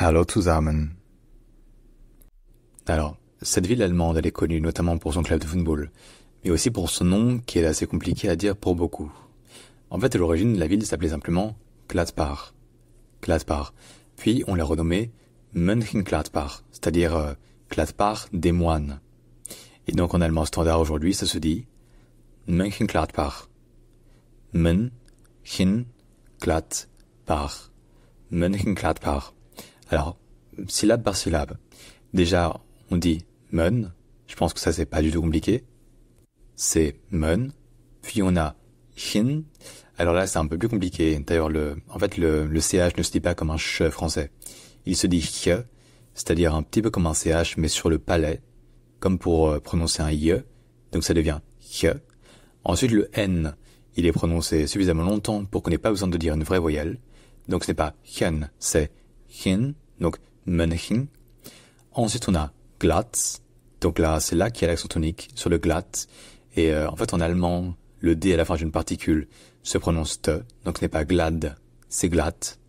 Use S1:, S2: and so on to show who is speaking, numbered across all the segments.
S1: Hallo zusammen.
S2: Alors, cette ville allemande, elle est connue notamment pour son club de football, mais aussi pour son nom qui est assez compliqué à dire pour beaucoup. En fait, à l'origine, la ville s'appelait simplement Gladbach. Gladbach. Puis, on l'a renommée Mönchengladbach, c'est-à-dire Gladbach des moines. Et donc, en allemand standard aujourd'hui, ça se dit Mönchengladbach. Mönchengladbach. Mönchengladbach. Alors, syllabe par syllabe. Déjà, on dit Mön. Je pense que ça, c'est pas du tout compliqué. C'est Mön. Puis on a Chin. Alors là, c'est un peu plus compliqué. D'ailleurs, le CH ne se dit pas comme un ch français. Il se dit ch, c'est-à-dire un petit peu comme un CH, mais sur le palais, comme pour prononcer un y. Donc ça devient ch. Ensuite, le N, il est prononcé suffisamment longtemps pour qu'on n'ait pas besoin de dire une vraie voyelle. Donc ce n'est pas chen, c'est hin, donc Mönchen. Ensuite, on a Glatz. Donc là, c'est là qu'il y a l'accent tonique sur le glatt. Et en fait, en allemand, le D à la fin d'une particule se prononce te. Donc ce n'est pas glad, c'est glatt.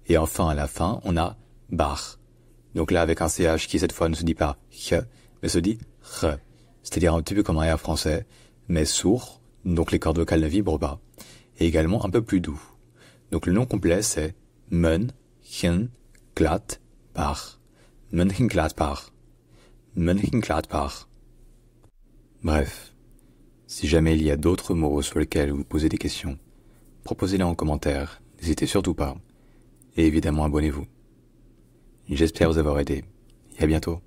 S2: Et enfin, à la fin, on a Bach. Donc là, avec un CH qui, cette fois, ne se dit pas ch, mais se dit r. C'est-à-dire un petit peu comme un R français, mais sourd. Donc les cordes vocales ne vibrent pas. Et également un peu plus doux. Donc le nom complet, c'est Mönchengladbach. Mönchengladbach. Mönchengladbach. Bref, si jamais il y a d'autres mots sur lesquels vous posez des questions, proposez-les en commentaire, n'hésitez surtout pas. Et évidemment, abonnez-vous. J'espère vous avoir aidé. Et à bientôt.